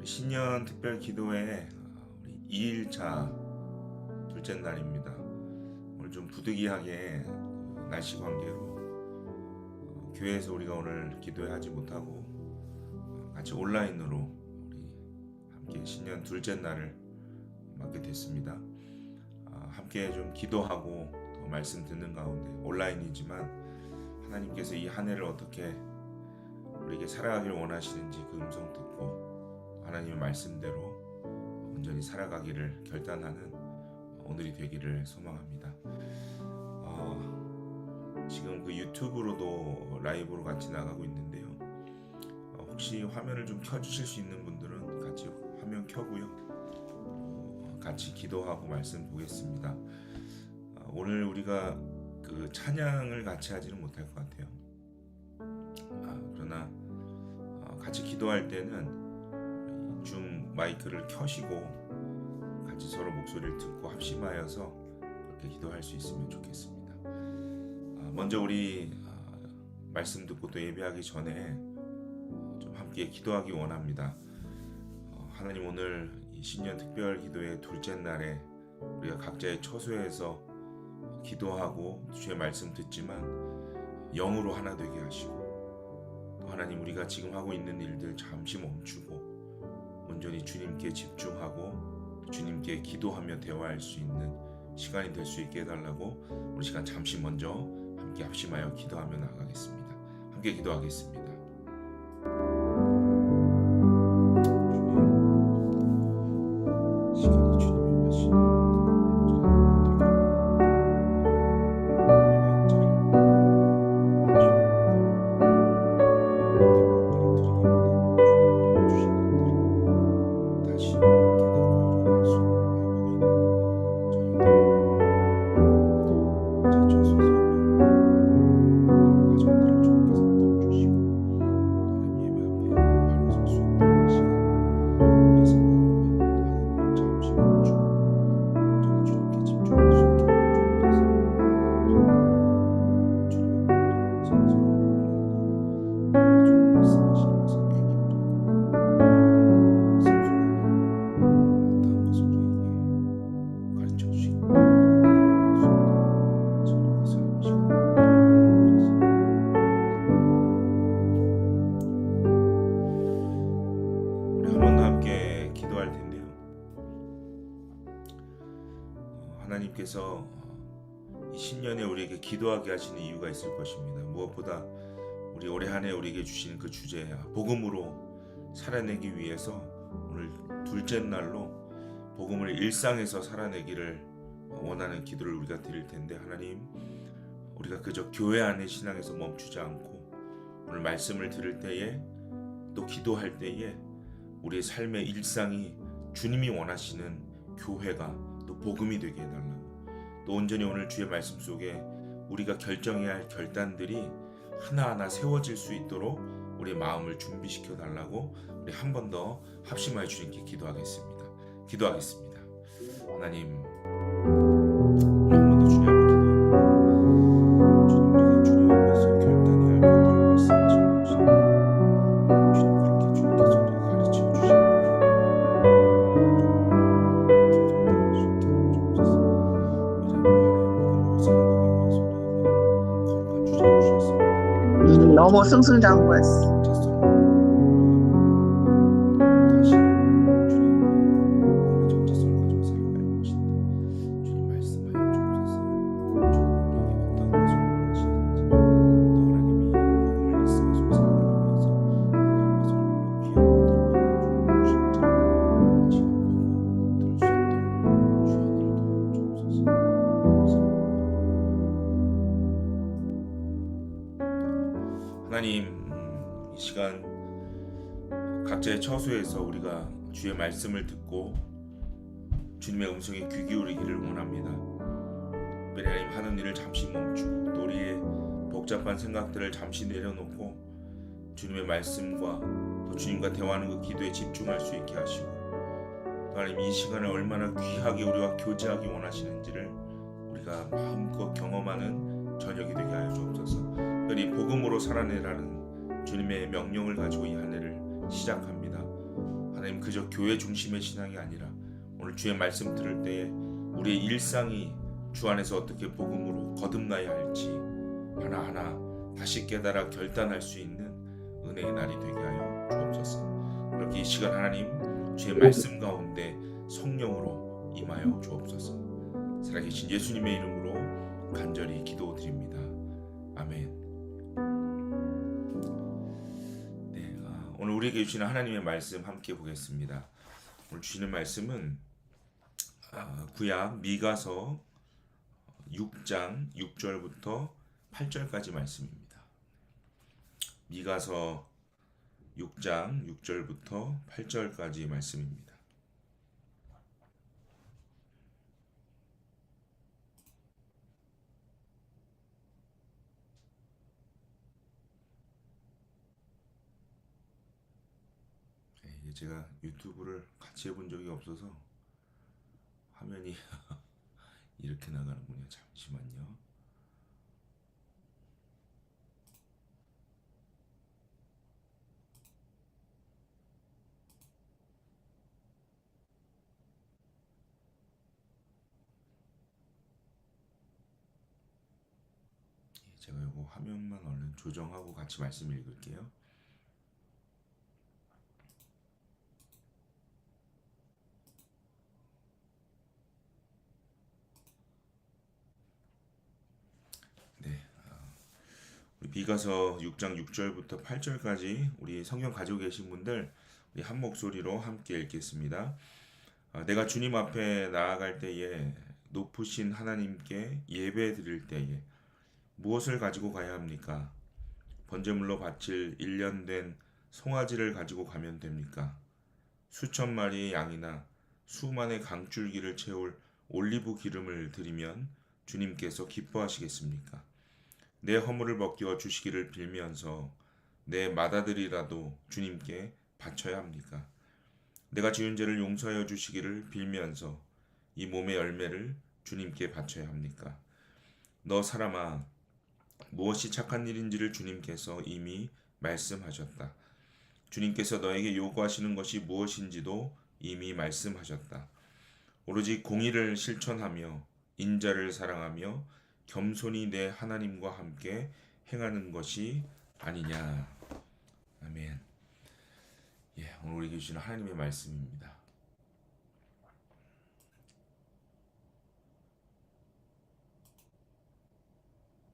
신년 특별 기도회 우리 2일차 둘째 날입니다. 오늘 좀 부득이하게 날씨 관계로 교회에서 우리가 오늘 기도회 하지 못하고 같이 온라인으로 우리 함께 신년 둘째 날을 맞게 됐습니다. 함께 좀 기도하고 또 말씀 듣는 가운데 온라인이지만 하나님께서 이 한 해를 어떻게 우리에게 살아가기를 원하시는지 그 음성 듣고 하나님의 말씀대로 온전히 살아가기를 결단하는 오늘이 되기를 소망합니다. 지금 그 유튜브로도 라이브로 같이 나가고 있는데요. 혹시 화면을 좀 켜주실 수 있는 분들은 같이 화면 켜고요. 같이 기도하고 말씀 보겠습니다. 오늘 우리가 그 찬양을 같이 하지는 못할 것 같아요. 그러나 같이 기도할 때는 줌 마이크를 켜시고 같이 서로 목소리를 듣고 합심하여서 그렇게 기도할 수 있으면 좋겠습니다. 먼저 우리 말씀 듣고 또 예배하기 전에 좀 함께 기도하기 원합니다. 하나님, 오늘 이 신년 특별 기도의 둘째 날에 우리가 각자의 처소에서 기도하고 주의 말씀 듣지만 영으로 하나 되게 하시고, 또 하나님, 우리가 지금 하고 있는 일들 잠시 멈추고 온전히 주님께 집중하고 주님께 기도하며 대화할 수 있는 시간이 될 수 있게 해달라고 우리 시간 잠시 먼저 함께 합심하여 기도하며 나가겠습니다. 함께 기도하겠습니다. 시간이 주님의 말씀 하나님께서 이 신년에 우리에게 기도하게 하시는 이유가 있을 것입니다. 무엇보다 우리 올해 한 해 우리에게 주시는 그 주제, 복음으로 살아내기 위해서 오늘 둘째 날로 복음을 일상에서 살아내기를 원하는 기도를 우리가 드릴 텐데, 하나님, 우리가 그저 교회 안의 신앙에서 멈추지 않고 오늘 말씀을 들을 때에 또 기도할 때에 우리의 삶의 일상이 주님이 원하시는 교회가 또 복음이 되게 해달라고, 또 온전히 오늘 주의 말씀 속에 우리가 결정해야 할 결단들이 하나하나 세워질 수 있도록 우리의 마음을 준비시켜 달라고 우리 한 번 더 합심하여 주님께 기도하겠습니다. 하나님, 한 번 더 주님 앞에 기도합니다. 주님, 우리가 주님 앞에서 결단해야 할 것들을 말씀하시고 계신데 주님, 그렇게 주님께서 우리에게 가르쳐 주시는데 너무 승승장구했어. 하나님, 이 시간 각자의 처소에서 우리가 주의 말씀을 듣고 주님의 음성에 귀 기울이기를 원합니다. 특별히 하나님, 하는 일을 잠시 멈추고 또 우리의 복잡한 생각들을 잠시 내려놓고 주님의 말씀과 또 주님과 대화하는 그 기도에 집중할 수 있게 하시고, 또 하나님, 이 시간을 얼마나 귀하게 우리와 교제하기 원하시는지를 우리가 마음껏 경험하는 저녁이 되게 하여 주옵소서. 특별히 복음으로 살아내라는 주님의 명령을 가지고 이 한 해를 시작합니다. 하나님 그저 교회 중심의 신앙이 아니라 오늘 주의 말씀 들을 때에 우리의 일상이 주 안에서 어떻게 복음으로 거듭나야 할지 하나하나 다시 깨달아 결단할 수 있는 은혜의 날이 되게 하여 주옵소서. 그렇게 이 시간 하나님 주의 말씀 가운데 성령으로 임하여 주옵소서. 살아계신 예수님의 이름으로 간절히 기도드립니다. 아멘. 네, 오늘 우리에게 주시는 하나님의 말씀 함께 보겠습니다. 오늘 주시는 말씀은 구약 미가서 6장 6절부터 8절까지 말씀입니다. 미가서 6장 6절부터 8절까지 말씀입니다. 이게 제가 유튜브를 같이 해본 적이 없어서 화면이 이렇게 나가는군요. 잠시만요. 제가 이거 화면만 얼른 조정하고 같이 말씀 읽을게요. 네, 우리 미가서 6장 6절부터 8절까지 우리 성경 가지고 계신 분들 우리 한 목소리로 함께 읽겠습니다. 내가 주님 앞에 나아갈 때에 높으신 하나님께 예배 드릴 때에 무엇을 가지고 가야 합니까? 번제물로 바칠 1년 된 송아지를 가지고 가면 됩니까? 수천 마리의 양이나 수만의 강줄기를 채울 올리브 기름을 드리면 주님께서 기뻐하시겠습니까? 내 허물을 벗겨 주시기를 빌면서 내 맏아들이라도 주님께 바쳐야 합니까? 내가 지은 죄를 용서하여 주시기를 빌면서 이 몸의 열매를 주님께 바쳐야 합니까? 너 사람아, 무엇이 착한 일인지를 주님께서 이미 말씀하셨다. 주님께서 너에게 요구하시는 것이 무엇인지도 이미 말씀하셨다. 오로지 공의를 실천하며 인자를 사랑하며 겸손히 내 하나님과 함께 행하는 것이 아니냐. 아멘. 오늘 우리에게 주시는 하나님의 말씀입니다.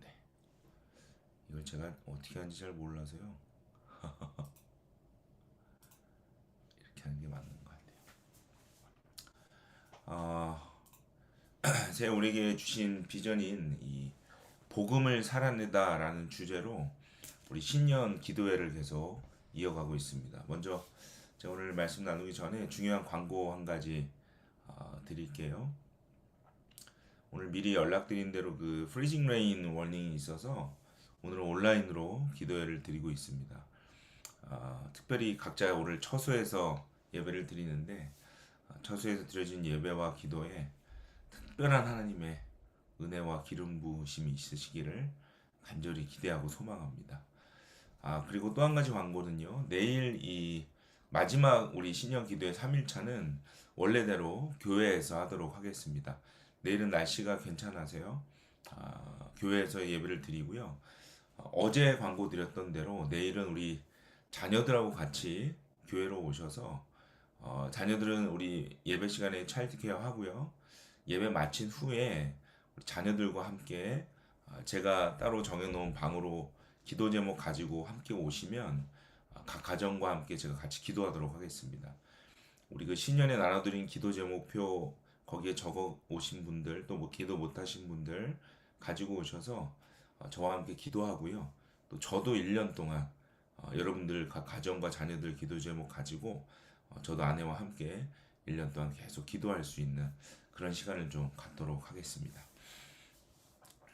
네. 이걸 제가 어떻게 하는지 잘 몰라서요. 이렇게 하는 게 맞는 것 같아요. 제가 우리에게 주신 비전인 이 복음을 살아내다라는 주제로 우리 신년 기도회를 계속 이어가고 있습니다. 먼저 제가 오늘 말씀 나누기 전에 중요한 광고 한 가지 드릴게요. 오늘 미리 연락드린 대로 그 프리징 레인 워닝이 있어서 오늘은 온라인으로 기도회를 드리고 있습니다. 특별히 각자 오늘 처소에서 예배를 드리는데 처소에서 드려진 예배와 기도에 특별한 하나님의 은혜와 기름 부으심이 있으시기를 간절히 기대하고 소망합니다. 그리고 또 한 가지 광고는요. 내일 이 마지막 우리 신년 기도회 3일차는 원래대로 교회에서 하도록 하겠습니다. 내일은 날씨가 괜찮아서요. 교회에서 예배를 드리고요. 어제 광고 드렸던 대로 내일은 우리 자녀들하고 같이 교회로 오셔서 자녀들은 우리 예배 시간에 차일드케어 하고요. 예배 마친 후에 우리 자녀들과 함께 제가 따로 정해놓은 방으로 기도 제목 가지고 함께 오시면 각 가정과 함께 제가 같이 기도하도록 하겠습니다. 우리 그 신년에 나눠드린 기도 제목표 거기에 적어 오신 분들 또 뭐 기도 못하신 분들 가지고 오셔서 저와 함께 기도하고요. 또 저도 1년 동안 여러분들 각 가정과 자녀들 기도 제목 가지고 저도 아내와 함께 1년 동안 계속 기도할 수 있는 그런 시간을 좀 갖도록 하겠습니다.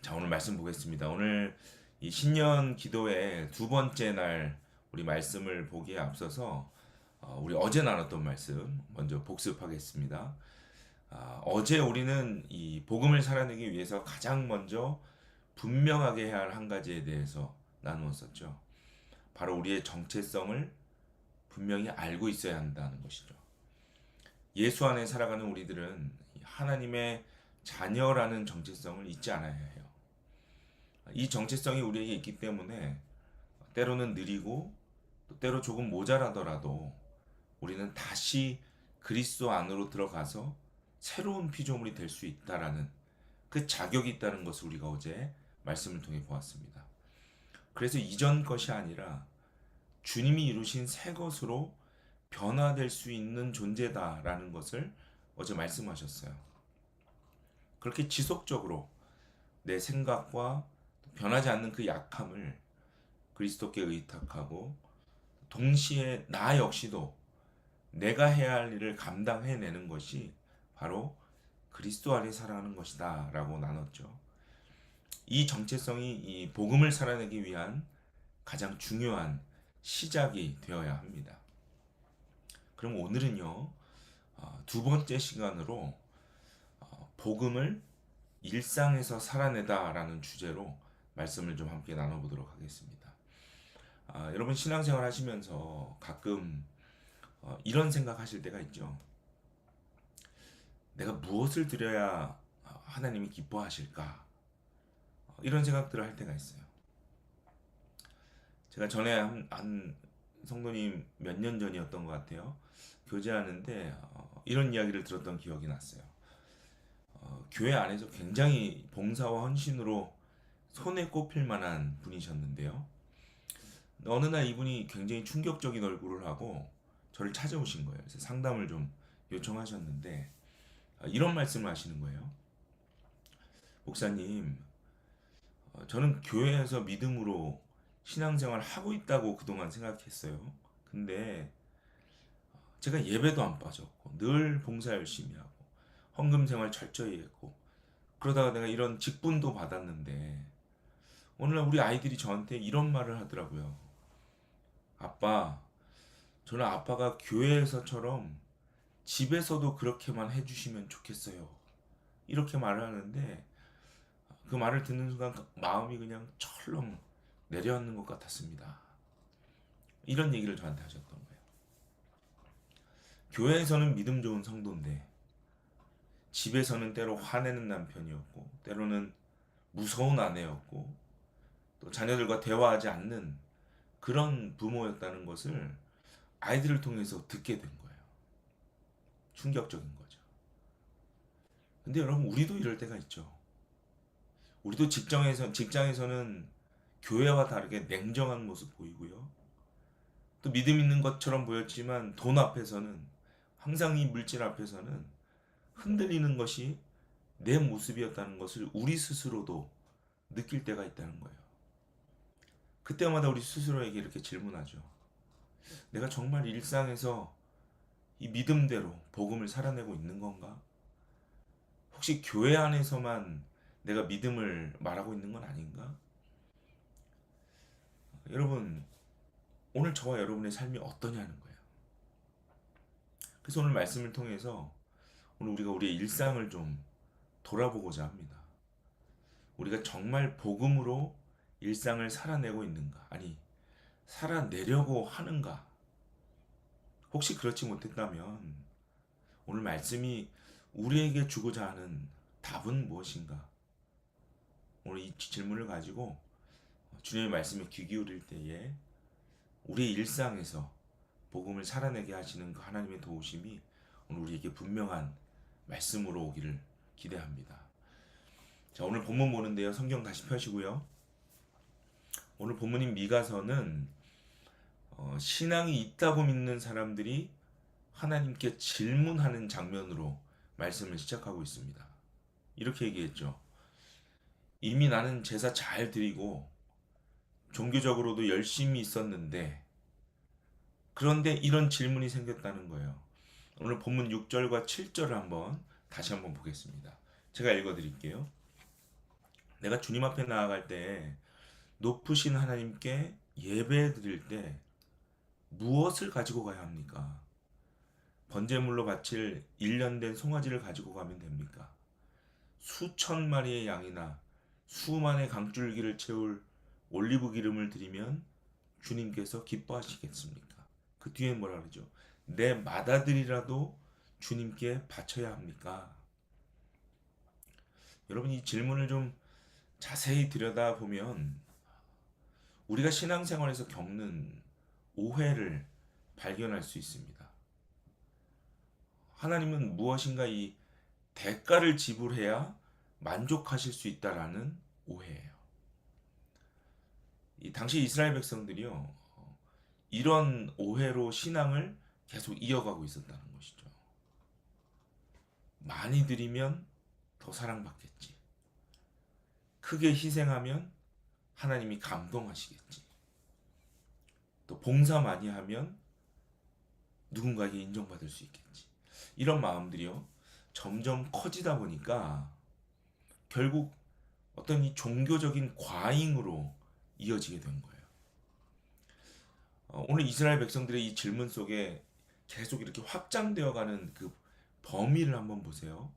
자, 오늘 말씀 보겠습니다. 오늘 이 신년 기도회 두 번째 날 우리 말씀을 보기에 앞서서 우리 어제 나눴던 말씀 먼저 복습하겠습니다. 어제 우리는 이 복음을 살아내기 위해서 가장 먼저 분명하게 해야 할 한 가지에 대해서 나누었었죠. 바로 우리의 정체성을 분명히 알고 있어야 한다는 것이죠. 예수 안에 살아가는 우리들은 하나님의 자녀라는 정체성을 잊지 않아야 해요. 이 정체성이 우리에게 있기 때문에 때로는 느리고 또 때로 조금 모자라더라도 우리는 다시 그리스도 안으로 들어가서 새로운 피조물이 될 수 있다라는 그 자격이 있다는 것을 우리가 어제 말씀을 통해 보았습니다. 그래서 이전 것이 아니라 주님이 이루신 새 것으로 변화될 수 있는 존재다라는 것을 어제 말씀하셨어요. 그렇게 지속적으로 내 생각과 변하지 않는 그 약함을 그리스도께 의탁하고 동시에 나 역시도 내가 해야 할 일을 감당해내는 것이 바로 그리스도 안에 살아가는 것이다 라고 나눴죠. 이 정체성이 이 복음을 살아내기 위한 가장 중요한 시작이 되어야 합니다. 그럼 오늘은요, 두 번째 시간으로 복음을 일상에서 살아내다 라는 주제로 말씀을 좀 함께 나눠보도록 하겠습니다. 여러분 신앙생활 하시면서 가끔 이런 생각 하실 때가 있죠. 내가 무엇을 드려야 하나님이 기뻐하실까? 이런 생각들을 할 때가 있어요. 제가 전에 한 성도님 몇 년 전이었던 것 같아요. 교제하는데 이런 이야기를 들었던 기억이 났어요. 교회 안에서 굉장히 봉사와 헌신으로 손에 꼽힐 만한 분이셨는데요. 어느 날 이분이 굉장히 충격적인 얼굴을 하고 저를 찾아오신 거예요. 그래서 상담을 좀 요청하셨는데 이런 말씀을 하시는 거예요. 목사님, 저는 교회에서 믿음으로 신앙생활 하고 있다고 그동안 생각했어요. 근데 제가 예배도 안 빠졌고 늘 봉사 열심히 하고 헌금 생활 철저히 했고 그러다가 내가 이런 직분도 받았는데 오늘날 우리 아이들이 저한테 이런 말을 하더라고요. 아빠, 저는 아빠가 교회에서처럼 집에서도 그렇게만 해주시면 좋겠어요. 이렇게 말을 하는데 그 말을 듣는 순간 마음이 그냥 철렁 내려앉는 것 같았습니다. 이런 얘기를 저한테 하셨던 거예요. 교회에서는 믿음 좋은 성도인데 집에서는 때로 화내는 남편이었고 때로는 무서운 아내였고 또 자녀들과 대화하지 않는 그런 부모였다는 것을 아이들을 통해서 듣게 된 거예요. 충격적인 거죠. 근데 여러분 우리도 이럴 때가 있죠. 우리도 직장에서는 교회와 다르게 냉정한 모습 보이고요. 또 믿음 있는 것처럼 보였지만 돈 앞에서는 항상 이 물질 앞에서는 흔들리는 것이 내 모습이었다는 것을 우리 스스로도 느낄 때가 있다는 거예요. 그때마다 우리 스스로에게 이렇게 질문하죠. 내가 정말 일상에서 이 믿음대로 복음을 살아내고 있는 건가? 혹시 교회 안에서만 내가 믿음을 말하고 있는 건 아닌가? 여러분, 오늘 저와 여러분의 삶이 어떠냐는 거예요. 그래서 오늘 말씀을 통해서 오늘 우리가 우리의 일상을 좀 돌아보고자 합니다. 우리가 정말 복음으로 일상을 살아내고 있는가? 아니, 살아내려고 하는가? 혹시 그렇지 못했다면 오늘 말씀이 우리에게 주고자 하는 답은 무엇인가? 오늘 이 질문을 가지고 주님의 말씀에 귀 기울일 때에 우리의 일상에서 복음을 살아내게 하시는 그 하나님의 도우심이 오늘 우리에게 분명한 말씀으로 오기를 기대합니다. 자, 오늘 본문 보는데요. 성경 다시 펴시고요. 오늘 본문인 미가서는 신앙이 있다고 믿는 사람들이 하나님께 질문하는 장면으로 말씀을 시작하고 있습니다. 이렇게 얘기했죠. 이미 나는 제사 잘 드리고 종교적으로도 열심히 있었는데 그런데 이런 질문이 생겼다는 거예요. 오늘 본문 6절과 7절을 다시 한번 보겠습니다. 제가 읽어드릴게요. 내가 주님 앞에 나아갈 때 높으신 하나님께 예배 드릴 때 무엇을 가지고 가야 합니까? 번제물로 바칠 1년 된 송아지를 가지고 가면 됩니까? 수천 마리의 양이나 수만의 강줄기를 채울 올리브 기름을 드리면 주님께서 기뻐하시겠습니까? 그 뒤에 뭐라 그러죠? 내 맏아들이라도 주님께 바쳐야 합니까? 여러분 이 질문을 좀 자세히 들여다보면 우리가 신앙생활에서 겪는 오해를 발견할 수 있습니다. 하나님은 무엇인가 이 대가를 지불해야 만족하실 수 있다라는 오해예요. 이 당시 이스라엘 백성들이요, 이런 오해로 신앙을 계속 이어가고 있었다는 것이죠. 많이 드리면 더 사랑받겠지. 크게 희생하면 하나님이 감동하시겠지. 또 봉사 많이 하면 누군가에게 인정받을 수 있겠지. 이런 마음들이요, 점점 커지다 보니까 결국 어떤 이 종교적인 과잉으로 이어지게 된 거예요. 오늘 이스라엘 백성들의 이 질문 속에 계속 이렇게 확장되어 가는 그 범위를 한번 보세요.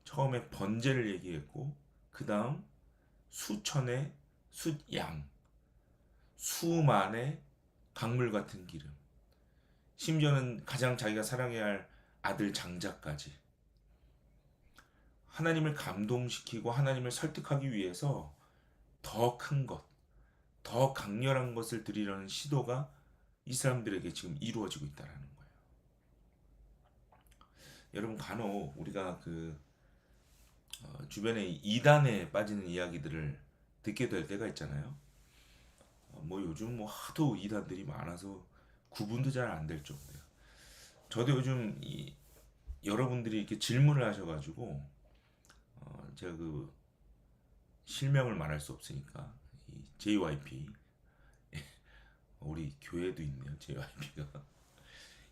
처음에 번제를 얘기했고, 그 다음 수천의 숫양, 수만의 강물 같은 기름, 심지어는 가장 자기가 사랑해야 할 아들 장자까지. 하나님을 감동시키고 하나님을 설득하기 위해서 더 큰 것, 더 강렬한 것을 드리려는 시도가 이 사람들에게 지금 이루어지고 있다는 거예요. 여러분 간혹 우리가 주변에 이단에 빠지는 이야기들을 듣게 될 때가 있잖아요. 뭐 요즘 뭐 하도 이단들이 많아서 구분도 잘 안 될 정도예요. 저도 요즘 여러분들이 이렇게 질문을 하셔가지고 제가 그 실명을 말할 수 없으니까 이 JYP 우리 교회도 있네요. JYP가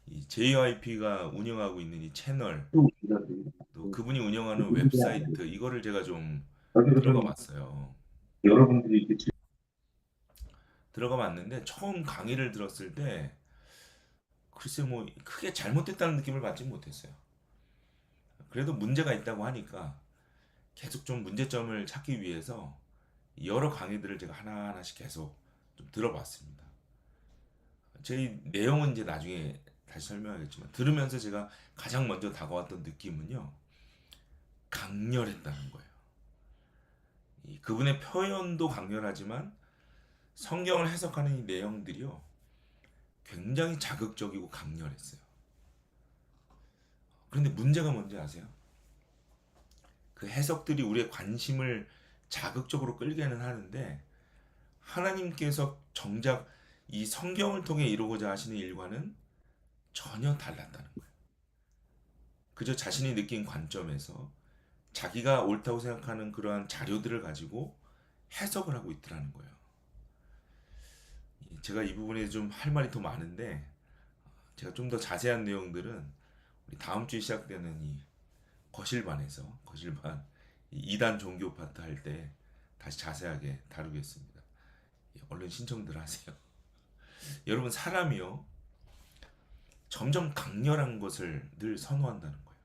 이 JYP가 운영하고 있는 이 채널, 또 그분이 운영하는 웹사이트, 이거를 제가 좀 들어가 봤어요. 여러분들이 이렇게 들어가 봤는데 처음 강의를 들었을 때 글쎄 뭐 크게 잘못됐다는 느낌을 받지 못했어요. 그래도 문제가 있다고 하니까 계속 좀 문제점을 찾기 위해서 여러 강의들을 제가 하나하나씩 계속 좀 들어봤습니다. 제 내용은 이제 나중에 다시 설명하겠지만, 들으면서 제가 가장 먼저 다가왔던 느낌은요, 강렬했다는 거예요. 그분의 표현도 강렬하지만 성경을 해석하는 이 내용들이요, 굉장히 자극적이고 강렬했어요. 그런데 문제가 뭔지 아세요? 그 해석들이 우리의 관심을 자극적으로 끌게는 하는데 하나님께서 정작 이 성경을 통해 이루고자 하시는 일과는 전혀 달랐다는 거예요. 그저 자신이 느낀 관점에서 자기가 옳다고 생각하는 그러한 자료들을 가지고 해석을 하고 있더라는 거예요. 제가 이 부분에 좀 할 말이 더 많은데 제가 좀 더 자세한 내용들은 우리 다음 주에 시작되는 이 거실반에서 거실반 2단 종교 파트 할 때 다시 자세하게 다루겠습니다. 얼른 신청들 하세요. 여러분 사람이요 점점 강렬한 것을 늘 선호한다는 거예요.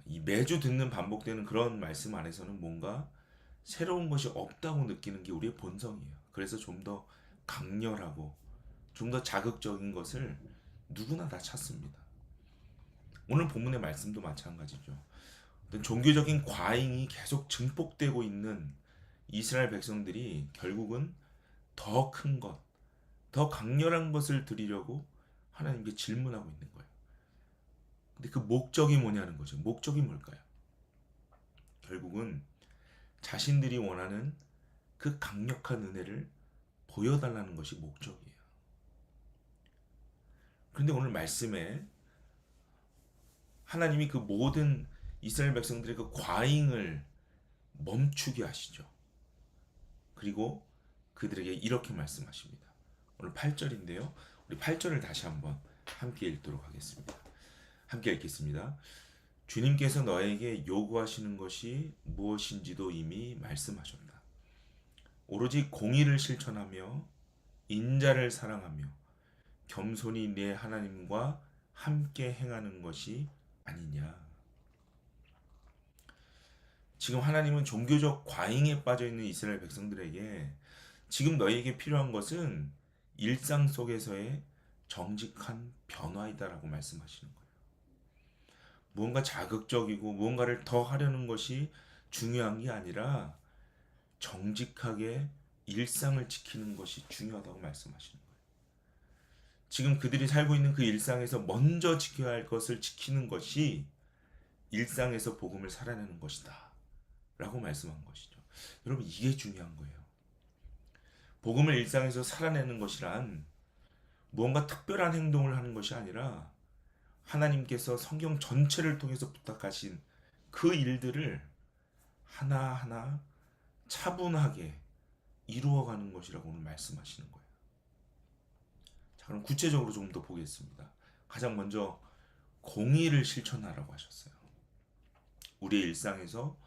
이 매주 듣는 반복되는 그런 말씀 안에서는 뭔가 새로운 것이 없다고 느끼는 게 우리의 본성이에요. 그래서 좀 더 강렬하고 좀 더 자극적인 것을 누구나 다 찾습니다. 오늘 본문의 말씀도 마찬가지죠. 어떤 종교적인 과잉이 계속 증폭되고 있는 이스라엘 백성들이 결국은 더 큰 것, 더 강렬한 것을 드리려고 하나님께 질문하고 있는 거예요. 근데 그 목적이 뭐냐는 거죠. 목적이 뭘까요? 결국은 자신들이 원하는 그 강력한 은혜를 보여달라는 것이 목적이에요. 그런데 오늘 말씀에 하나님이 그 모든 이스라엘 백성들의 그 과잉을 멈추게 하시죠. 그리고 그들에게 이렇게 말씀하십니다. 오늘 8절인데요. 우리 8절을 다시 한번 함께 읽도록 하겠습니다. 함께 읽겠습니다. 주님께서 너에게 요구하시는 것이 무엇인지도 이미 말씀하셨다. 오로지 공의를 실천하며 인자를 사랑하며 겸손히 내 하나님과 함께 행하는 것이 아니냐. 지금 하나님은 종교적 과잉에 빠져있는 이스라엘 백성들에게 지금 너희에게 필요한 것은 일상 속에서의 정직한 변화이다라고 말씀하시는 거예요. 무언가 자극적이고 무언가를 더 하려는 것이 중요한 게 아니라 정직하게 일상을 지키는 것이 중요하다고 말씀하시는 거예요. 지금 그들이 살고 있는 그 일상에서 먼저 지켜야 할 것을 지키는 것이 일상에서 복음을 살아내는 것이다 라고 말씀한 것이죠. 여러분, 이게 중요한 거예요. 복음을 일상에서 살아내는 것이란 무언가 특별한 행동을 하는 것이 아니라 하나님께서 성경 전체를 통해서 부탁하신 그 일들을 하나하나 차분하게 이루어가는 것이라고 오늘 말씀하시는 거예요. 자, 그럼 구체적으로 좀 더 보겠습니다. 가장 먼저 공의를 실천하라고 하셨어요. 우리의 일상에서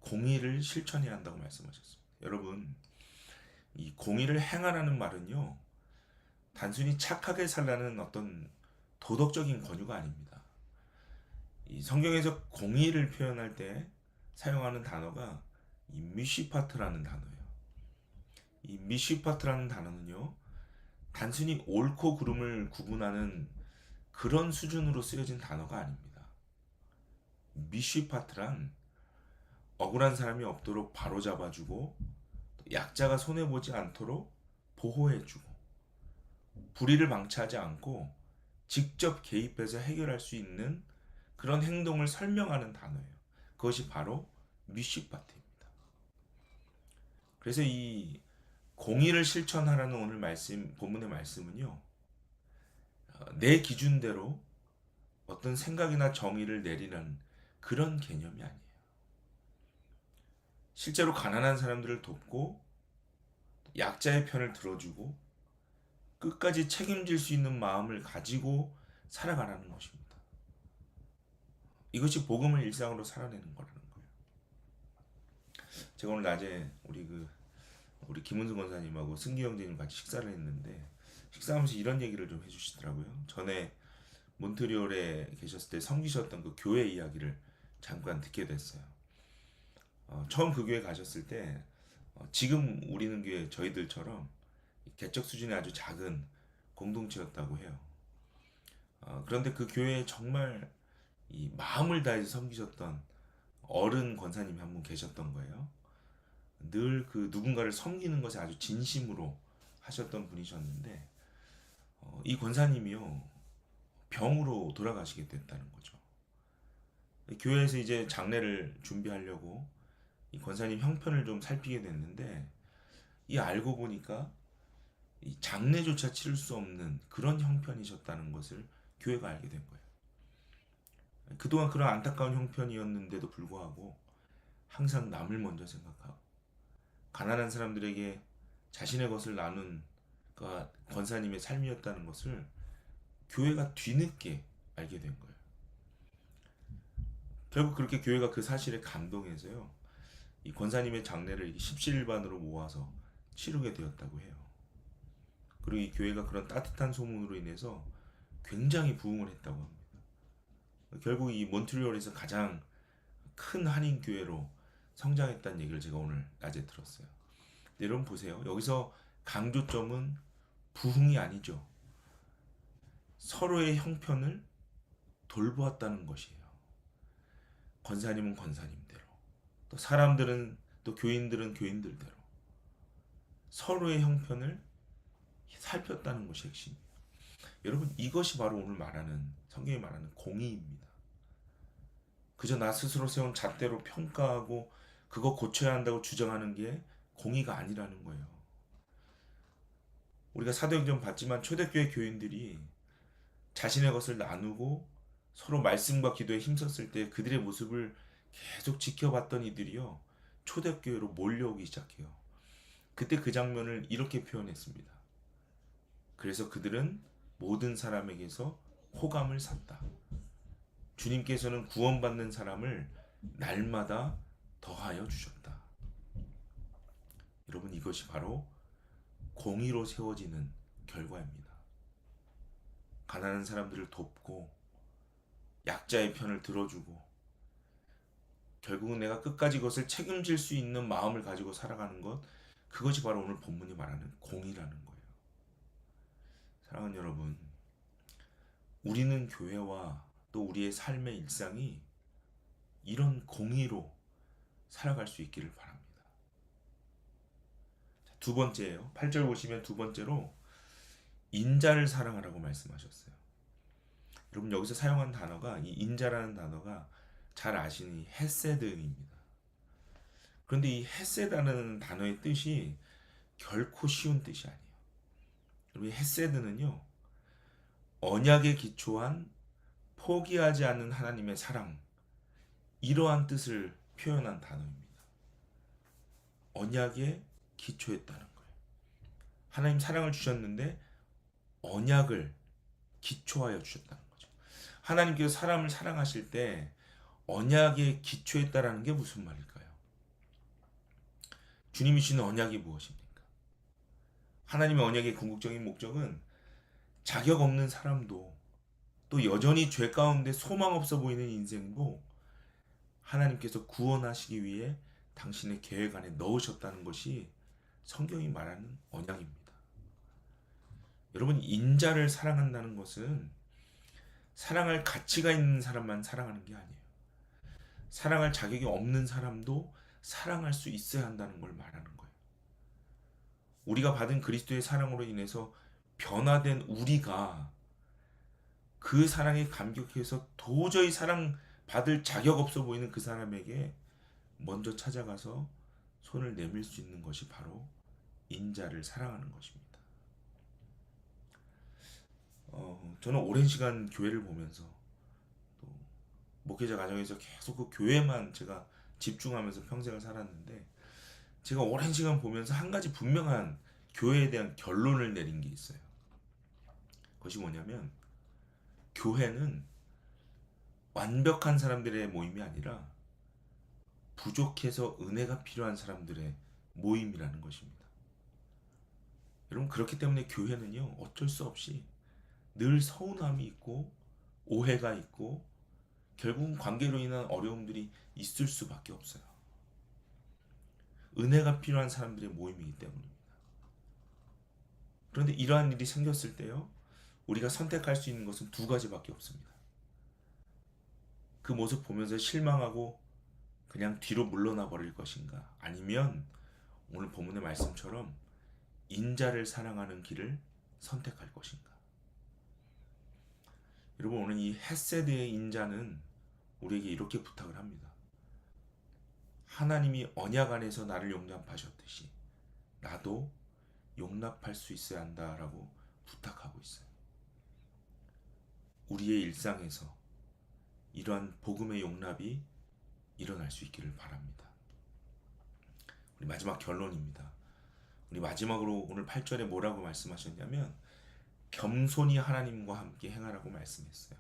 공의를 실천해야 한다고 말씀하셨습니다. 여러분, 이 공의를 행하라는 말은요, 단순히 착하게 살라는 어떤 도덕적인 권유가 아닙니다. 이 성경에서 공의를 표현할 때 사용하는 단어가 이 미시파트라는 단어예요. 이 미시파트라는 단어는요, 단순히 옳고 그름을 구분하는 그런 수준으로 쓰여진 단어가 아닙니다. 미시파트란 억울한 사람이 없도록 바로잡아주고 약자가 손해보지 않도록 보호해주고 불의를 방치하지 않고 직접 개입해서 해결할 수 있는 그런 행동을 설명하는 단어예요. 그것이 바로 미시파트입니다. 그래서 이 공의를 실천하라는 오늘 말씀, 본문의 말씀은요, 내 기준대로 어떤 생각이나 정의를 내리는 그런 개념이 아니에요. 실제로 가난한 사람들을 돕고 약자의 편을 들어주고 끝까지 책임질 수 있는 마음을 가지고 살아가라는 것입니다. 이것이 복음을 일상으로 살아내는 거라는 거예요. 제가 오늘 낮에 우리 김은수 권사님하고 승기 형제님 같이 식사를 했는데, 식사하면서 이런 얘기를 좀 해주시더라고요. 전에 몬트리올에 계셨을 때 섬기셨던 그 교회 이야기를 잠깐 듣게 됐어요. 처음 그 교회 가셨을 때 지금 우리는 교회 저희들처럼 개척 수준이 아주 작은 공동체였다고 해요. 그런데 그 교회에 정말 이 마음을 다해서 섬기셨던 어른 권사님이 한 분 계셨던 거예요. 늘 그 누군가를 섬기는 것에 아주 진심으로 하셨던 분이셨는데, 이 권사님이요, 병으로 돌아가시게 됐다는 거죠. 교회에서 이제 장례를 준비하려고 이 권사님 형편을 좀 살피게 됐는데, 이 알고 보니까 이 장례조차 치를 수 없는 그런 형편이셨다는 것을 교회가 알게 된 거예요. 그동안 그런 안타까운 형편이었는데도 불구하고 항상 남을 먼저 생각하고 가난한 사람들에게 자신의 것을 나눈 그 권사님의 삶이었다는 것을 교회가 뒤늦게 알게 된 거예요. 결국 그렇게 교회가 그 사실에 감동해서요, 이 권사님의 장례를 십시일반으로 모아서 치르게 되었다고 해요. 그리고 이 교회가 그런 따뜻한 소문으로 인해서 굉장히 부흥을 했다고 합니다. 결국 이 몬트리올에서 가장 큰 한인 교회로 성장했다는 얘기를 제가 오늘 낮에 들었어요. 근데 여러분 보세요. 여기서 강조점은 부흥이 아니죠. 서로의 형편을 돌보았다는 것이에요. 권사님은 권사님대로, 또 사람들은, 또 교인들은 교인들대로 서로의 형편을 살폈다는 것이 핵심이에요. 여러분, 이것이 바로 오늘 말하는, 성경이 말하는 공의입니다. 그저 나 스스로 세운 잣대로 평가하고 그거 고쳐야 한다고 주장하는 게 공의가 아니라는 거예요. 우리가 사도행전 봤지만 초대교회 교인들이 자신의 것을 나누고 서로 말씀과 기도에 힘썼을 때 그들의 모습을 계속 지켜봤던 이들이요, 초대교회로 몰려오기 시작해요. 그때 그 장면을 이렇게 표현했습니다. 그래서 그들은 모든 사람에게서 호감을 샀다. 주님께서는 구원받는 사람을 날마다 더하여 주셨다. 여러분, 이것이 바로 공의로 세워지는 결과입니다. 가난한 사람들을 돕고 약자의 편을 들어주고 결국은 내가 끝까지 그것을 책임질 수 있는 마음을 가지고 살아가는 것, 그것이 바로 오늘 본문이 말하는 공의라는 거예요. 사랑하는 여러분, 우리는 교회와 또 우리의 삶의 일상이 이런 공의로 살아갈 수 있기를 바랍니다. 두 번째예요. 8절 보시면 두 번째로 인자를 사랑하라고 말씀하셨어요. 여러분 여기서 사용한 단어가 이 인자라는 단어가 잘 아시는 이 헤세드입니다. 그런데 이 헤세드라는 단어의 뜻이 결코 쉬운 뜻이 아니에요. 여러분 헤세드는요 언약에 기초한 포기하지 않는 하나님의 사랑 이러한 뜻을 표현한 단어입니다. 언약에 기초했다는 거예요. 하나님 사랑을 주셨는데 언약을 기초하여 주셨다는 거죠. 하나님께서 사람을 사랑하실 때 언약에 기초했다라는 게 무슨 말일까요? 주님이 주신 언약이 무엇입니까? 하나님의 언약의 궁극적인 목적은 자격 없는 사람도 또 여전히 죄 가운데 소망 없어 보이는 인생도 하나님께서 구원하시기 위해 당신의 계획 안에 넣으셨다는 것이 성경이 말하는 언약입니다. 여러분 인자를 사랑한다는 것은 사랑할 가치가 있는 사람만 사랑하는 게 아니에요. 사랑할 자격이 없는 사람도 사랑할 수 있어야 한다는 걸 말하는 거예요. 우리가 받은 그리스도의 사랑으로 인해서 변화된 우리가 그 사랑에 감격해서 도저히 사랑받을 자격 없어 보이는 그 사람에게 먼저 찾아가서 손을 내밀 수 있는 것이 바로 인자를 사랑하는 것입니다. 저는 오랜 시간 교회를 보면서 또 목회자 가정에서 계속 그 교회만 제가 집중하면서 평생을 살았는데 제가 오랜 시간 보면서 한 가지 분명한 교회에 대한 결론을 내린 게 있어요. 그것이 뭐냐면 교회는 완벽한 사람들의 모임이 아니라 부족해서 은혜가 필요한 사람들의 모임이라는 것입니다. 여러분 그렇기 때문에 교회는요 어쩔 수 없이 늘 서운함이 있고 오해가 있고 결국은 관계로 인한 어려움들이 있을 수밖에 없어요. 은혜가 필요한 사람들의 모임이기 때문입니다. 그런데 이러한 일이 생겼을 때요 우리가 선택할 수 있는 것은 두 가지밖에 없습니다. 그 모습 보면서 실망하고 그냥 뒤로 물러나 버릴 것인가 아니면 오늘 본문의 말씀처럼 인자를 사랑하는 길을 선택할 것인가. 여러분 오늘 이 헤세드의 인자는 우리에게 이렇게 부탁을 합니다. 하나님이 언약 안에서 나를 용납하셨듯이 나도 용납할 수 있어야 한다라고 부탁하고 있어요. 우리의 일상에서 이러한 복음의 용납이 일어날 수 있기를 바랍니다. 우리 마지막 결론입니다. 우리 마지막으로 오늘 8절에 뭐라고 말씀하셨냐면 겸손히 하나님과 함께 행하라고 말씀했어요.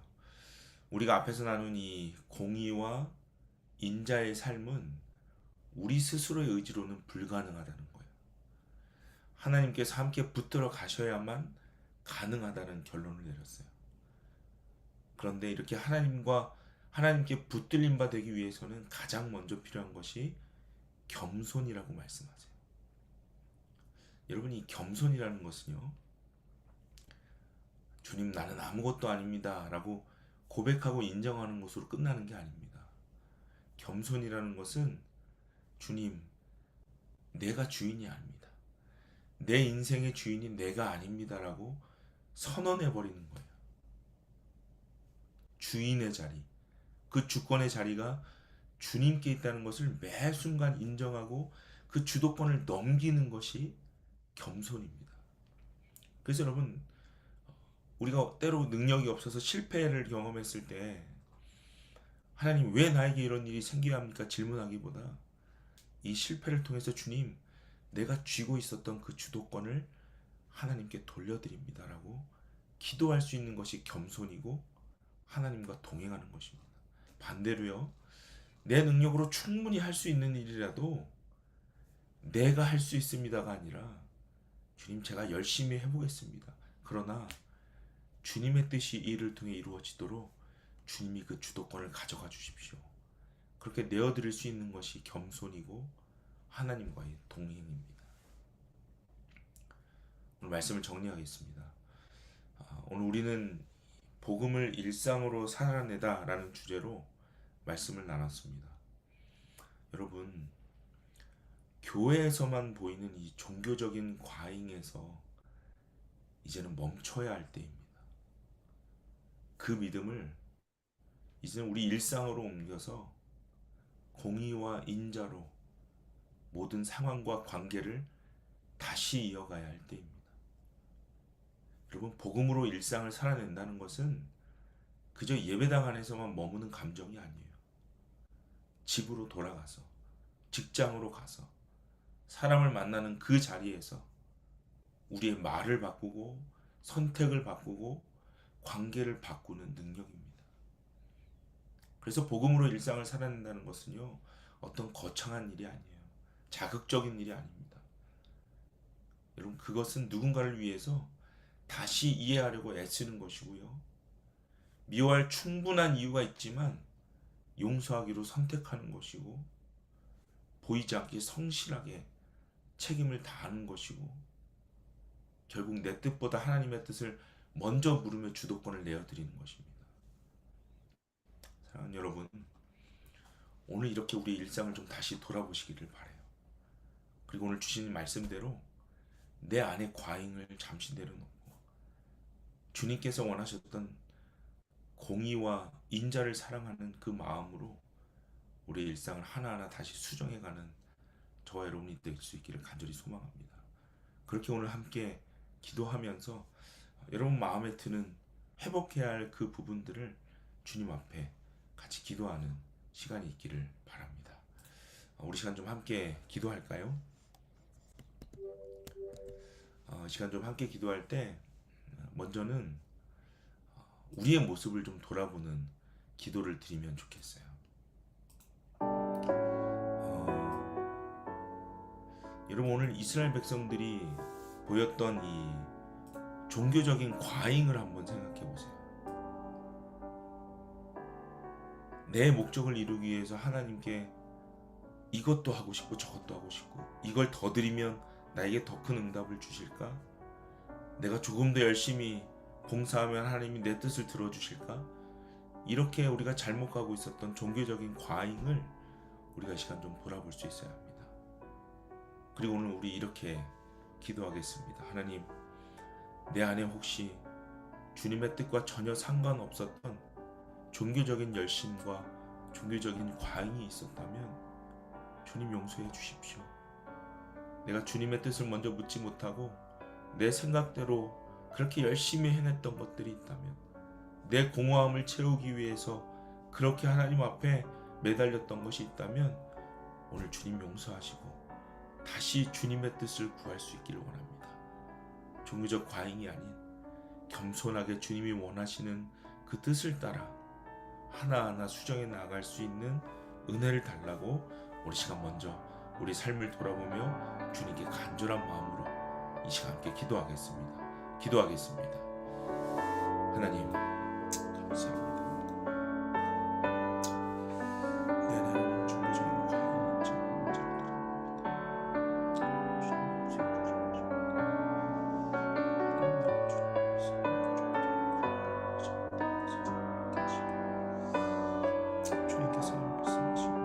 우리가 앞에서 나눈 이 공의와 인자의 삶은 우리 스스로의 의지로는 불가능하다는 거예요. 하나님께서 함께 붙들어 가셔야만 가능하다는 결론을 내렸어요. 그런데 이렇게 하나님께 붙들림 바 되기 위해서는 가장 먼저 필요한 것이 겸손이라고 말씀하세요. 여러분 이 겸손이라는 것은요 주님 나는 아무것도 아닙니다 라고 고백하고 인정하는 것으로 끝나는 게 아닙니다. 겸손이라는 것은 주님 내가 주인이 아닙니다. 내 인생의 주인이 내가 아닙니다 라고 선언해 버리는 거예요. 주인의 자리, 그 주권의 자리가 주님께 있다는 것을 매 순간 인정하고 그 주도권을 넘기는 것이 겸손입니다. 그래서 여러분 우리가 때로 능력이 없어서 실패를 경험했을 때 하나님 왜 나에게 이런 일이 생겨야 합니까? 질문하기보다 이 실패를 통해서 주님 내가 쥐고 있었던 그 주도권을 하나님께 돌려드립니다 라고 기도할 수 있는 것이 겸손이고 하나님과 동행하는 것입니다. 반대로요 내 능력으로 충분히 할 수 있는 일이라도 내가 할 수 있습니다가 아니라 주님 제가 열심히 해보겠습니다. 그러나 주님의 뜻이 이 일을 통해 이루어지도록 주님이 그 주도권을 가져가 주십시오. 그렇게 내어드릴 수 있는 것이 겸손이고 하나님과의 동행입니다. 오늘 말씀을 정리하겠습니다. 오늘 우리는 복음을 일상으로 살아내다라는 주제로 말씀을 나눴습니다. 여러분, 교회에서만 보이는 이 종교적인 과잉에서 이제는 멈춰야 할 때입니다. 그 믿음을 이제는 우리 일상으로 옮겨서 공의와 인자로 모든 상황과 관계를 다시 이어가야 할 때입니다. 여러분, 복음으로 일상을 살아낸다는 것은 그저 예배당 안에서만 머무는 감정이 아니에요. 집으로 돌아가서, 직장으로 가서, 사람을 만나는 그 자리에서 우리의 말을 바꾸고 선택을 바꾸고 관계를 바꾸는 능력입니다. 그래서 복음으로 일상을 살아낸다는 것은요, 어떤 거창한 일이 아니에요. 자극적인 일이 아닙니다. 여러분, 그것은 누군가를 위해서 다시 이해하려고 애쓰는 것이고요. 미워할 충분한 이유가 있지만 용서하기로 선택하는 것이고, 보이지 않게 성실하게 책임을 다하는 것이고, 결국 내 뜻보다 하나님의 뜻을 먼저 물으며 주도권을 내어드리는 것입니다. 사랑하는 여러분, 오늘 이렇게 우리 일상을 좀 다시 돌아보시기를 바라요. 그리고 오늘 주신 말씀대로 내 안의 과잉을 잠시 내려놓고 주님께서 원하셨던 공의와 인자를 사랑하는 그 마음으로 우리의 일상을 하나하나 다시 수정해가는 저와 여러분이 될 수 있기를 간절히 소망합니다. 그렇게 오늘 함께 기도하면서 여러분 마음에 드는 회복해야 할 그 부분들을 주님 앞에 같이 기도하는 시간이 있기를 바랍니다. 우리 시간 좀 함께 기도할까요? 시간 좀 함께 기도할 때 먼저는 우리의 모습을 좀 돌아보는 기도를 드리면 좋겠어요. 여러분, 오늘 이스라엘 백성들이 보였던 이 종교적인 과잉을 한번 생각해 보세요. 내 목적을 이루기 위해서 하나님께 이것도 하고 싶고 저것도 하고 싶고, 이걸 더 드리면 나에게 더 큰 응답을 주실까? 내가 조금 더 열심히 봉사하면 하나님이 내 뜻을 들어주실까? 이렇게 우리가 잘못 가고 있었던 종교적인 과잉을 우리가 이 시간 좀 돌아볼 수 있어야 합니다. 그리고 오늘 우리 이렇게 기도하겠습니다. 하나님, 내 안에 혹시 주님의 뜻과 전혀 상관없었던 종교적인 열심과 종교적인 과잉이 있었다면 주님 용서해 주십시오. 내가 주님의 뜻을 먼저 묻지 못하고 내 생각대로 그렇게 열심히 해냈던 것들이 있다면, 내 공허함을 채우기 위해서 그렇게 하나님 앞에 매달렸던 것이 있다면 오늘 주님 용서하시고 다시 주님의 뜻을 구할 수 있기를 원합니다. 종교적 과잉이 아닌 겸손하게 주님이 원하시는 그 뜻을 따라 하나하나 수정해 나아갈 수 있는 은혜를 달라고 우리 시간 먼저 우리 삶을 돌아보며 주님께 간절한 마음으로 이 시간 함께 기도하겠습니다. 하나님, 감사합니다. 내 안에 종교적인 과잉이 있지 주님께서 말씀하시고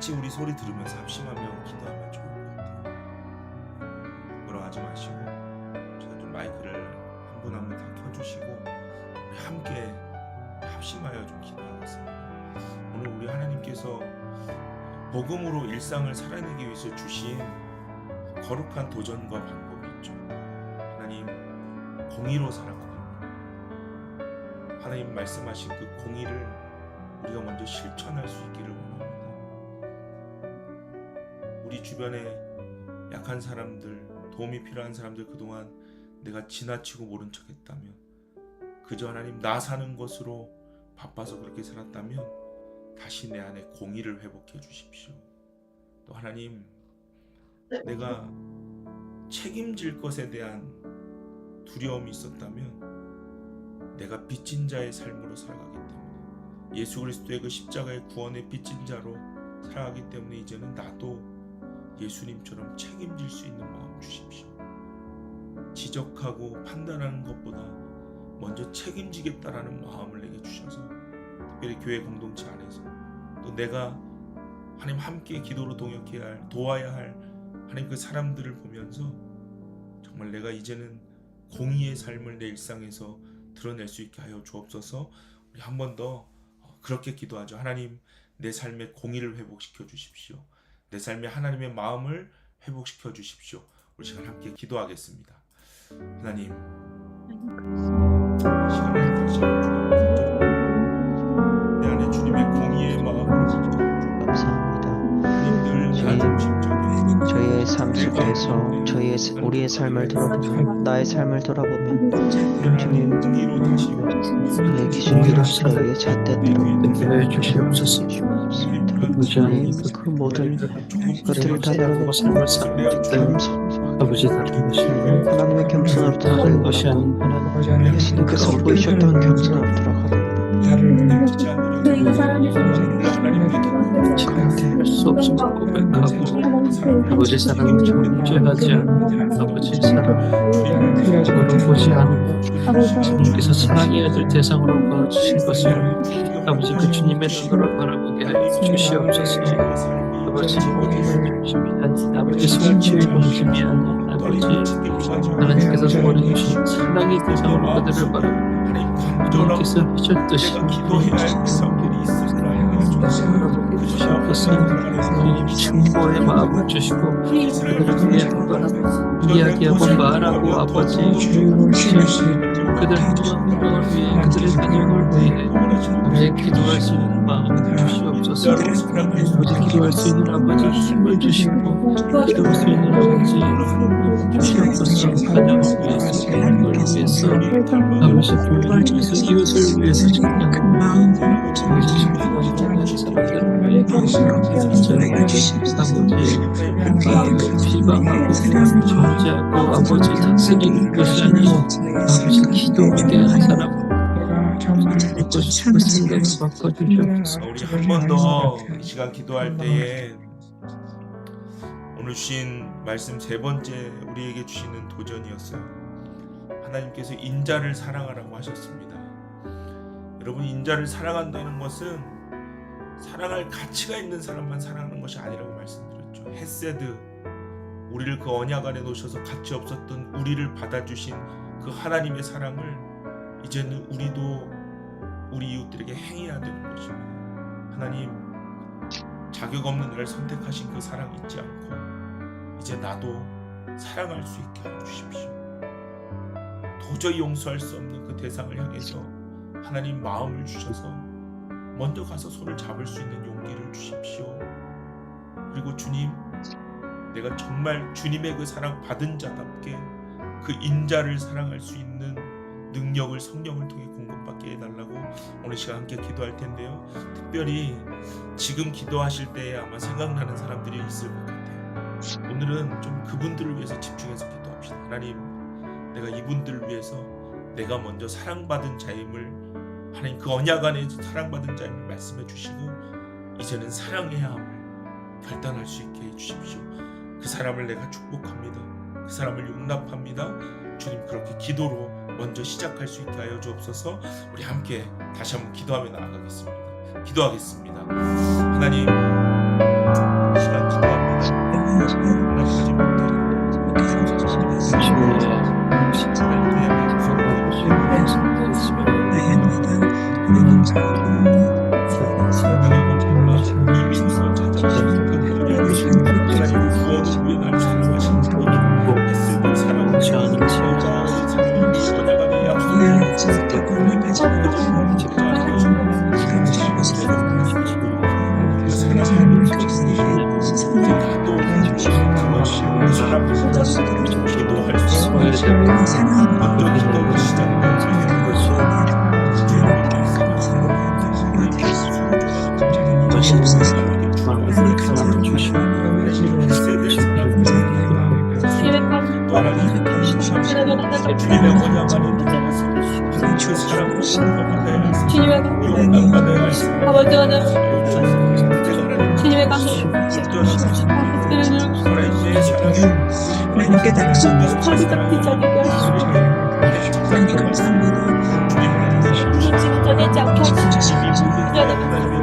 같이 우리 소리 들으면서 합심하며 기도하면 좋을 것 같아요. 부끄러워하지 마시고 제가 좀 마이크를 한 분 한 분 다 켜주시고 우리 함께 합심하여 좀 기도하겠습니다. 오늘 우리 하나님께서 복음으로 일상을 살아내기 위해서 주신 거룩한 도전과 방법이 있죠. 하나님 공의로 살아가는 것. 하나님 말씀하신 그 공의를 우리가 먼저 실천할 수 있기를 원합니다. 우리 주변에 약한 사람들, 도움이 필요한 사람들 그동안 내가 지나치고 모른 척 했다면, 그저 하나님 나 사는 것으로 바빠서 그렇게 살았다면 다시 내 안에 공의를 회복해 주십시오. 또 하나님, 내가 책임질 것에 대한 두려움이 있었다면 내가 빚진 자의 삶으로 살아가기 때문에, 예수 그리스도의 그 십자가의 구원의 빚진 자로 살아가기 때문에 이제는 나도 예수님처럼 책임질 수 있는 마음 주십시오. 지적하고 판단하는 것보다 먼저 책임지겠다라는 마음을 내게 주셔서, 특별히 교회 공동체 안에서 또 내가 하나님 함께 기도로 동역해야 할, 도와야 할 하나님 그 사람들을 보면서 정말 내가 이제는 공의의 삶을 내 일상에서 드러낼 수 있게 하여 주옵소서. 우리 한 번 더 그렇게 기도하죠. 하나님, 내 삶의 공의를 회복시켜 주십시오. 내 삶의 하나님의 마음을 회복시켜 주십시오. 우리 시간 함께 기도하겠습니다. 하나님, 시간을 다시 한번 내 안에 주님의 공의의 마음을 감사합니다. 늘 저희의 삶 속에서 우리의 삶을 돌아보면, 나의 삶을 돌아보면 주님, 공의로 다시 저의 기준대로 저희의 잣대대로 해 주시옵소서. 주님, 그 모든 것들을 다 나누고 삶을 살아갈 때 겸손, 아버지 다른 것이 아니라 하나님의 겸손으로 다른 것이 돌아가고 아니라 예수님께서 보이셨던 겸손으로 돌아가고 지금한테 할 수 없음을 고백하고 아버지 사랑을 정죄하지 않는 아버지 사랑으로 보지 않고 주님께서 사랑해야 될 대상으로 거주신 것을 아버지 그 주님의 눈으로 바라보게 하여 주시옵소서. 아버지 아버지 성취의 중심이 아닌 아버지 하나님께서 보내주신 사랑의 대상으로 그들을 바라보고 주님께서 하셨듯이 충고의 마음을 주시고 그들을 위해 이야기하고 말하고 아버지 그들을 위해 그들의 가정을 위해 아버지 기도할 수 있는 마음을 주시옵소서. 아버지 기도할 수 있는 아버지 힘을 주시고 기도할 수 있는 아버지 주시옵소서. 가정을 위해서 개인을 위해서 아버지 교회를 위해서 이웃을 위해서 정말 아버지 중요한 사람들을 위해 아버지 비방하고 정죄하고 아버지 다스리는 것이 아니고 아버지 기도하게 하는 사람 그 생각을 바꿔주시옵소서. 우리 한 번 더 이 시간 기도할 때에 오늘 주신 말씀 세 번째 우리에게 주시는 도전이었어요. 하나님께서 인자를 사랑하라고 하셨습니다. 여러분, 인자를 사랑한다는 것은 사랑할 가치가 있는 사람만 사랑하는 것이 아니라고 말씀드렸죠. 헤세드, 우리를 그 언약 안에 놓으셔서 가치 없었던 우리를 받아주신 그 하나님의 사랑을 이제는 우리도 우리 이웃들에게 행해야 되는 것입니다. 하나님, 자격 없는 나를 선택하신 그 사랑 잊지 않고 이제 나도 사랑할 수 있게 해주십시오. 도저히 용서할 수 없는 그 대상을 향해서 하나님 마음을 주셔서 먼저 가서 손을 잡을 수 있는 용기를 주십시오. 그리고 주님, 내가 정말 주님의 그 사랑 받은 자답게 그 인자를 사랑할 수 있는 능력을 성령을 통해 공급받게 해달라고 오늘 시간 함께 기도할 텐데요. 특별히 지금 기도하실 때에 아마 생각나는 사람들이 있을 것 같아요. 오늘은 좀 그분들을 위해서 집중해서 기도합시다. 하나님, 내가 이분들을 위해서 내가 먼저 사랑받은 자임을, 하나님 그 언약 안에 사랑받은 자임을 말씀해 주시고 이제는 사랑해야 함을 결단할 수 있게 해주십시오. 그 사람을 내가 축복합니다. 그 사람을 용납합니다. 주님, 그렇게 기도로 먼저 시작할 수 있게 하여 주옵소서. 우리 함께 다시 한번 기도하며 나아가겠습니다. 기도하겠습니다. 하나님, 나도 그 사람 기도할 수 있어. 어떤 기도가 시작되는지 아버지 하나님 주님의 감동 자기 잡기 자기가 지금 되지 않게 하시고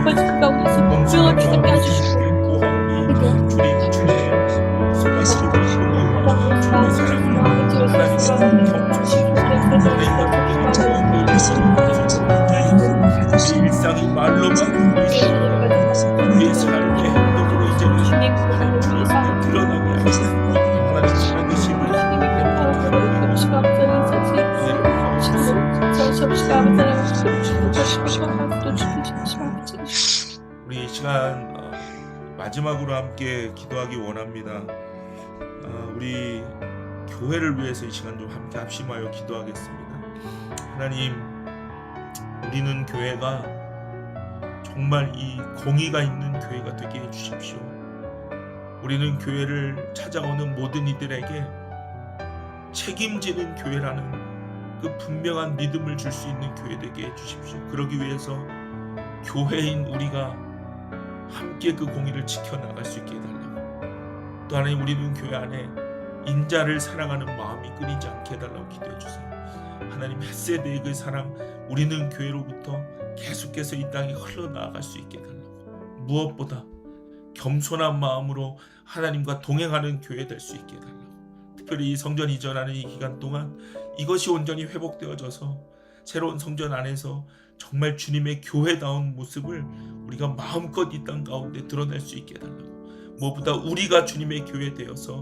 아버지 가운데서 분명하게 듣게 해주시고 일상이 말로만 우리의 삶의 행동으로 이제 하나님을 드러나게 하시고 하나님 살아계심을 우리 이 시간 마지막으로 함께 기도하기 원합니다. 우리 교회를 위해서 이 시간 좀 함께 합심하여 기도하겠습니다. 하나님, 우리는 교회가 정말 이 공의가 있는 교회가 되게 해주십시오. 우리는 교회를 찾아오는 모든 이들에게 책임지는 교회라는 그 분명한 믿음을 줄 수 있는 교회 되게 해주십시오. 그러기 위해서 교회인 우리가 함께 그 공의를 지켜나갈 수 있게 해달라고, 또 하나님 우리는 교회 안에 인자를 사랑하는 마음이 끊이지 않게 해달라고 기도해주세요. 하나님 헷세대의 그 사랑, 우리는 교회로부터 계속해서 이 땅에 흘러나아갈 수 있게 해달라고, 무엇보다 겸손한 마음으로 하나님과 동행하는 교회 될 수 있게 해달라고, 특별히 이 성전 이전하는 이 기간 동안 이것이 온전히 회복되어져서 새로운 성전 안에서 정말 주님의 교회다운 모습을 우리가 마음껏 이 땅 가운데 드러낼 수 있게 해달라고, 무엇보다 우리가 주님의 교회 되어서